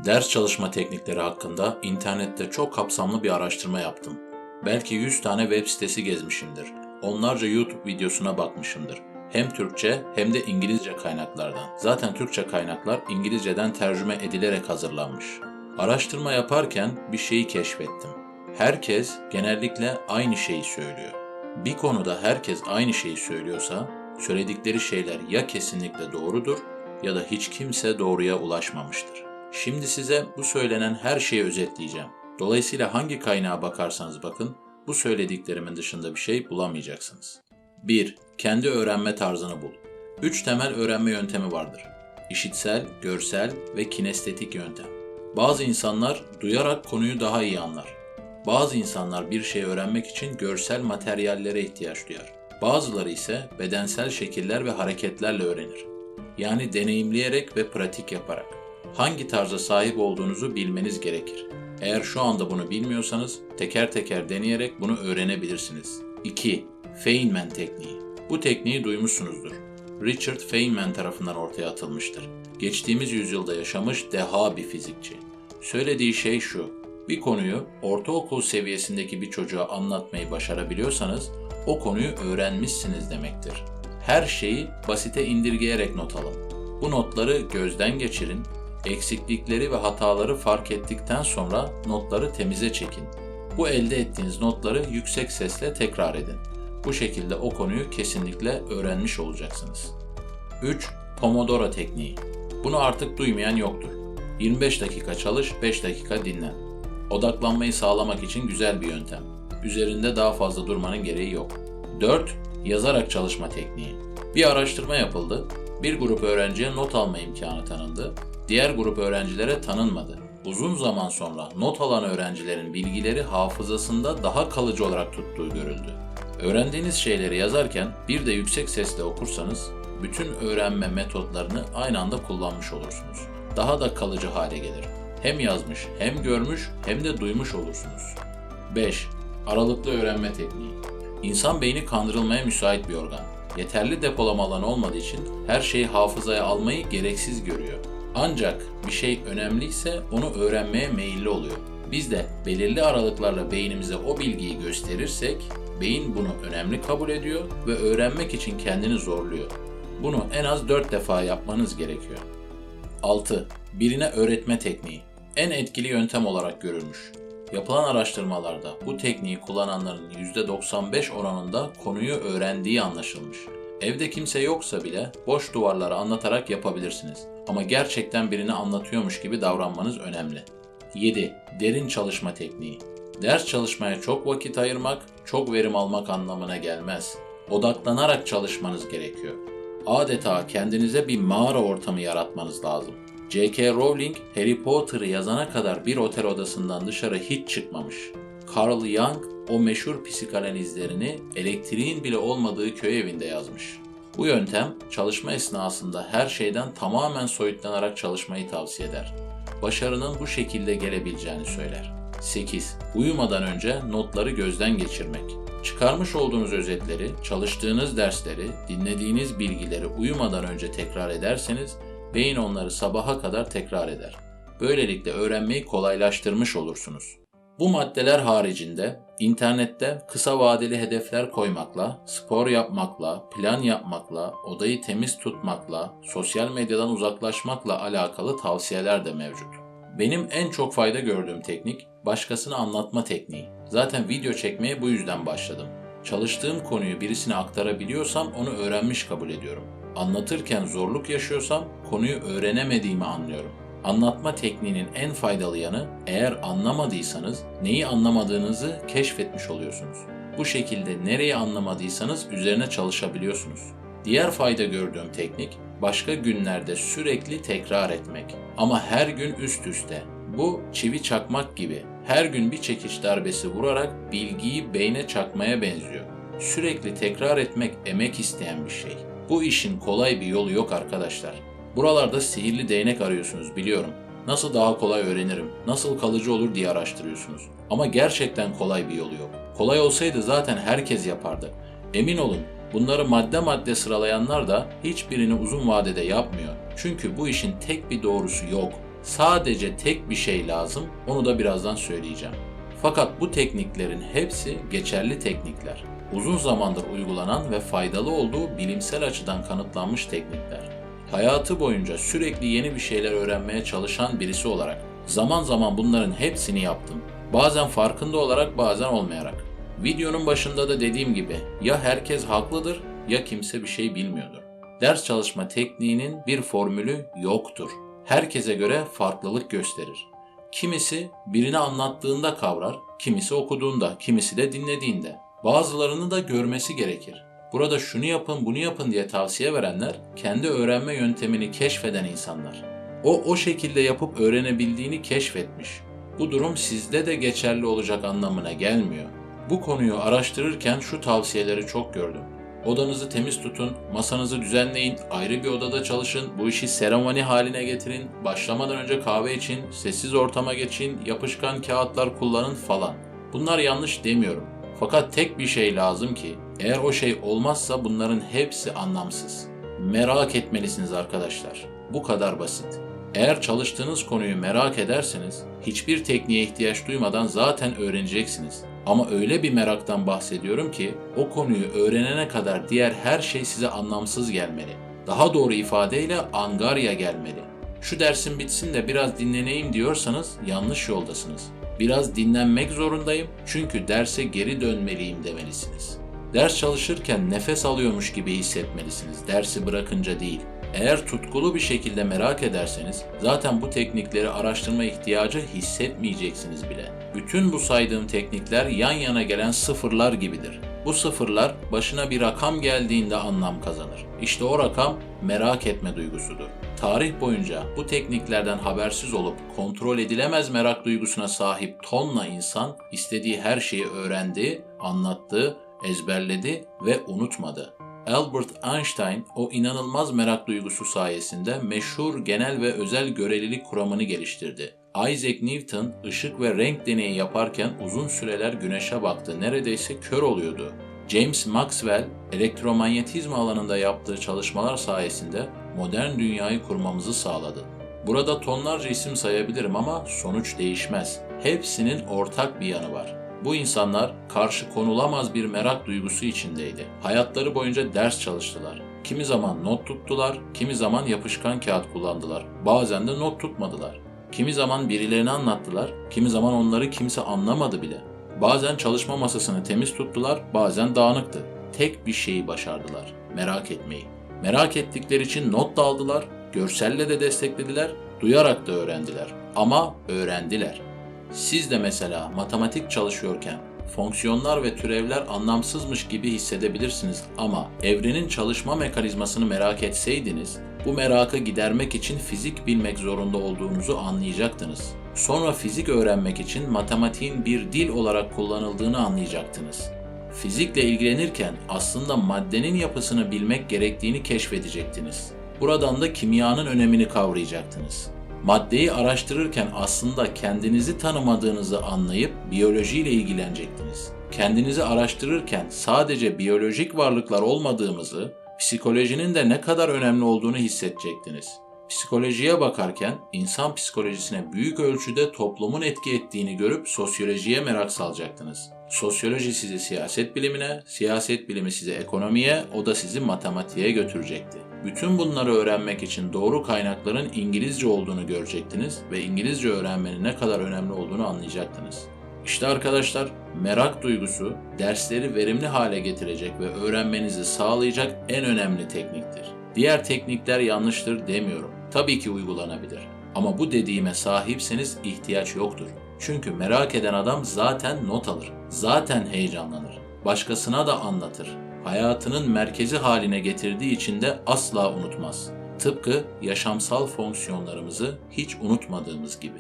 Ders çalışma teknikleri hakkında internette çok kapsamlı bir araştırma yaptım. Belki 100 tane web sitesi gezmişimdir. Onlarca YouTube videosuna bakmışımdır. Hem Türkçe hem de İngilizce kaynaklardan. Zaten Türkçe kaynaklar İngilizceden tercüme edilerek hazırlanmış. Araştırma yaparken bir şeyi keşfettim. Herkes genellikle aynı şeyi söylüyor. Bir konuda herkes aynı şeyi söylüyorsa, söyledikleri şeyler ya kesinlikle doğrudur ya da hiç kimse doğruya ulaşmamıştır. Şimdi size bu söylenen her şeyi özetleyeceğim. Dolayısıyla hangi kaynağa bakarsanız bakın, bu söylediklerimin dışında bir şey bulamayacaksınız. 1. Kendi öğrenme tarzını bul. 3 temel öğrenme yöntemi vardır. İşitsel, görsel ve kinestetik yöntem. Bazı insanlar duyarak konuyu daha iyi anlar. Bazı insanlar bir şey öğrenmek için görsel materyallere ihtiyaç duyar. Bazıları ise bedensel şekiller ve hareketlerle öğrenir. Yani deneyimleyerek ve pratik yaparak. Hangi tarza sahip olduğunuzu bilmeniz gerekir. Eğer şu anda bunu bilmiyorsanız teker teker deneyerek bunu öğrenebilirsiniz. 2. Feynman tekniği. Bu tekniği duymuşsunuzdur. Richard Feynman tarafından ortaya atılmıştır. Geçtiğimiz yüzyılda yaşamış deha bir fizikçi. Söylediği şey şu: bir konuyu ortaokul seviyesindeki bir çocuğa anlatmayı başarabiliyorsanız o konuyu öğrenmişsiniz demektir. Her şeyi basite indirgeyerek not alın. Bu notları gözden geçirin, eksiklikleri ve hataları fark ettikten sonra notları temize çekin. Bu elde ettiğiniz notları yüksek sesle tekrar edin. Bu şekilde o konuyu kesinlikle öğrenmiş olacaksınız. 3. Pomodoro tekniği. Bunu artık duymayan yoktur. 25 dakika çalış, 5 dakika dinlen. Odaklanmayı sağlamak için güzel bir yöntem. Üzerinde daha fazla durmanın gereği yok. 4. Yazarak çalışma tekniği. Bir araştırma yapıldı. Bir grup öğrenciye not alma imkanı tanındı. Diğer grup öğrencilere tanınmadı. Uzun zaman sonra not alan öğrencilerin bilgileri hafızasında daha kalıcı olarak tuttuğu görüldü. Öğrendiğiniz şeyleri yazarken bir de yüksek sesle okursanız bütün öğrenme metotlarını aynı anda kullanmış olursunuz. Daha da kalıcı hale gelir. Hem yazmış, hem görmüş, hem de duymuş olursunuz. 5. Aralıklı öğrenme tekniği. İnsan beyni kandırılmaya müsait bir organ. Yeterli depolama alanı olmadığı için her şeyi hafızaya almayı gereksiz görüyor. Ancak bir şey önemliyse onu öğrenmeye meyilli oluyor. Biz de belirli aralıklarla beynimize o bilgiyi gösterirsek, beyin bunu önemli kabul ediyor ve öğrenmek için kendini zorluyor. Bunu en az 4 defa yapmanız gerekiyor. 6. Birine öğretme tekniği. En etkili yöntem olarak görülmüş. Yapılan araştırmalarda bu tekniği kullananların %95 oranında konuyu öğrendiği anlaşılmış. Evde kimse yoksa bile boş duvarlara anlatarak yapabilirsiniz. Ama gerçekten birine anlatıyormuş gibi davranmanız önemli. 7. Derin çalışma tekniği. Ders çalışmaya çok vakit ayırmak, çok verim almak anlamına gelmez. Odaklanarak çalışmanız gerekiyor. Adeta kendinize bir mağara ortamı yaratmanız lazım. J.K. Rowling, Harry Potter'ı yazana kadar bir otel odasından dışarı hiç çıkmamış. Carl Jung, o meşhur psikanalizlerini elektriğin bile olmadığı köy evinde yazmış. Bu yöntem, çalışma esnasında her şeyden tamamen soyutlanarak çalışmayı tavsiye eder. Başarının bu şekilde gelebileceğini söyler. 8. Uyumadan önce notları gözden geçirmek. Çıkarmış olduğunuz özetleri, çalıştığınız dersleri, dinlediğiniz bilgileri uyumadan önce tekrar ederseniz, beyin onları sabaha kadar tekrar eder. Böylelikle öğrenmeyi kolaylaştırmış olursunuz. Bu maddeler haricinde internette kısa vadeli hedefler koymakla, spor yapmakla, plan yapmakla, odayı temiz tutmakla, sosyal medyadan uzaklaşmakla alakalı tavsiyeler de mevcut. Benim en çok fayda gördüğüm teknik başkasına anlatma tekniği. Zaten video çekmeye bu yüzden başladım. Çalıştığım konuyu birisine aktarabiliyorsam onu öğrenmiş kabul ediyorum. Anlatırken zorluk yaşıyorsam konuyu öğrenemediğimi anlıyorum. Anlatma tekniğinin en faydalı yanı, eğer anlamadıysanız neyi anlamadığınızı keşfetmiş oluyorsunuz. Bu şekilde nereyi anlamadıysanız üzerine çalışabiliyorsunuz. Diğer fayda gördüğüm teknik, başka günlerde sürekli tekrar etmek. Ama her gün üst üste. Bu çivi çakmak gibi. Her gün bir çekiç darbesi vurarak bilgiyi beyne çakmaya benziyor. Sürekli tekrar etmek emek isteyen bir şey. Bu işin kolay bir yolu yok arkadaşlar. Buralarda sihirli değnek arıyorsunuz biliyorum. Nasıl daha kolay öğrenirim, nasıl kalıcı olur diye araştırıyorsunuz. Ama gerçekten kolay bir yolu yok. Kolay olsaydı zaten herkes yapardı. Emin olun, bunları madde madde sıralayanlar da hiçbirini uzun vadede yapmıyor. Çünkü bu işin tek bir doğrusu yok. Sadece tek bir şey lazım, onu da birazdan söyleyeceğim. Fakat bu tekniklerin hepsi geçerli teknikler. Uzun zamandır uygulanan ve faydalı olduğu bilimsel açıdan kanıtlanmış teknikler. Hayatı boyunca sürekli yeni bir şeyler öğrenmeye çalışan birisi olarak zaman zaman bunların hepsini yaptım. Bazen farkında olarak, bazen olmayarak. Videonun başında da dediğim gibi ya herkes haklıdır ya kimse bir şey bilmiyordur. Ders çalışma tekniğinin bir formülü yoktur. Herkese göre farklılık gösterir. Kimisi birini anlattığında kavrar, kimisi okuduğunda, kimisi de dinlediğinde. Bazılarını da görmesi gerekir. Burada şunu yapın, bunu yapın diye tavsiye verenler, kendi öğrenme yöntemini keşfeden insanlar. O şekilde yapıp öğrenebildiğini keşfetmiş. Bu durum sizde de geçerli olacak anlamına gelmiyor. Bu konuyu araştırırken şu tavsiyeleri çok gördüm. Odanızı temiz tutun, masanızı düzenleyin, ayrı bir odada çalışın, bu işi seremoni haline getirin, başlamadan önce kahve için, sessiz ortama geçin, yapışkan kağıtlar kullanın falan. Bunlar yanlış demiyorum. Fakat tek bir şey lazım ki, eğer o şey olmazsa bunların hepsi anlamsız. Merak etmelisiniz arkadaşlar. Bu kadar basit. Eğer çalıştığınız konuyu merak ederseniz, hiçbir tekniğe ihtiyaç duymadan zaten öğreneceksiniz. Ama öyle bir meraktan bahsediyorum ki, o konuyu öğrenene kadar diğer her şey size anlamsız gelmeli. Daha doğru ifadeyle angarya gelmeli. Şu dersim bitsin de biraz dinleneyim diyorsanız yanlış yoldasınız. Biraz dinlenmek zorundayım çünkü derse geri dönmeliyim demelisiniz. Ders çalışırken nefes alıyormuş gibi hissetmelisiniz, dersi bırakınca değil. Eğer tutkulu bir şekilde merak ederseniz zaten bu teknikleri araştırma ihtiyacı hissetmeyeceksiniz bile. Bütün bu saydığım teknikler yan yana gelen sıfırlar gibidir. Bu sıfırlar başına bir rakam geldiğinde anlam kazanır. İşte o rakam merak etme duygusudur. Tarih boyunca bu tekniklerden habersiz olup kontrol edilemez merak duygusuna sahip tonla insan istediği her şeyi öğrendi, anlattı, ezberledi ve unutmadı. Albert Einstein o inanılmaz merak duygusu sayesinde meşhur genel ve özel görelilik kuramını geliştirdi. Isaac Newton ışık ve renk deneyi yaparken uzun süreler güneşe baktı, neredeyse kör oluyordu. James Maxwell elektromanyetizma alanında yaptığı çalışmalar sayesinde modern dünyayı kurmamızı sağladı. Burada tonlarca isim sayabilirim ama sonuç değişmez. Hepsinin ortak bir yanı var. Bu insanlar karşı konulamaz bir merak duygusu içindeydi. Hayatları boyunca ders çalıştılar. Kimi zaman not tuttular, kimi zaman yapışkan kağıt kullandılar. Bazen de not tutmadılar. Kimi zaman birilerine anlattılar, kimi zaman onları kimse anlamadı bile. Bazen çalışma masasını temiz tuttular, bazen dağınıktı. Tek bir şeyi başardılar, merak etmeyi. Merak ettikleri için not da aldılar, görselle de desteklediler, duyarak da öğrendiler. Ama öğrendiler. Siz de mesela matematik çalışıyorken fonksiyonlar ve türevler anlamsızmış gibi hissedebilirsiniz ama evrenin çalışma mekanizmasını merak etseydiniz, bu merakı gidermek için fizik bilmek zorunda olduğunuzu anlayacaktınız. Sonra fizik öğrenmek için matematiğin bir dil olarak kullanıldığını anlayacaktınız. Fizikle ilgilenirken aslında maddenin yapısını bilmek gerektiğini keşfedecektiniz. Buradan da kimyanın önemini kavrayacaktınız. Maddeyi araştırırken aslında kendinizi tanımadığınızı anlayıp biyolojiyle ilgilenecektiniz. Kendinizi araştırırken sadece biyolojik varlıklar olmadığımızı, psikolojinin de ne kadar önemli olduğunu hissedecektiniz. Psikolojiye bakarken insan psikolojisine büyük ölçüde toplumun etki ettiğini görüp sosyolojiye merak salacaktınız. Sosyoloji sizi siyaset bilimine, siyaset bilimi sizi ekonomiye, o da sizi matematiğe götürecekti. Bütün bunları öğrenmek için doğru kaynakların İngilizce olduğunu görecektiniz ve İngilizce öğrenmenin ne kadar önemli olduğunu anlayacaktınız. İşte arkadaşlar, merak duygusu dersleri verimli hale getirecek ve öğrenmenizi sağlayacak en önemli tekniktir. Diğer teknikler yanlıştır demiyorum. Tabii ki uygulanabilir. Ama bu dediğime sahipseniz ihtiyaç yoktur. Çünkü merak eden adam zaten not alır, zaten heyecanlanır, başkasına da anlatır. Hayatının merkezi haline getirdiği için de asla unutmaz. Tıpkı yaşamsal fonksiyonlarımızı hiç unutmadığımız gibi.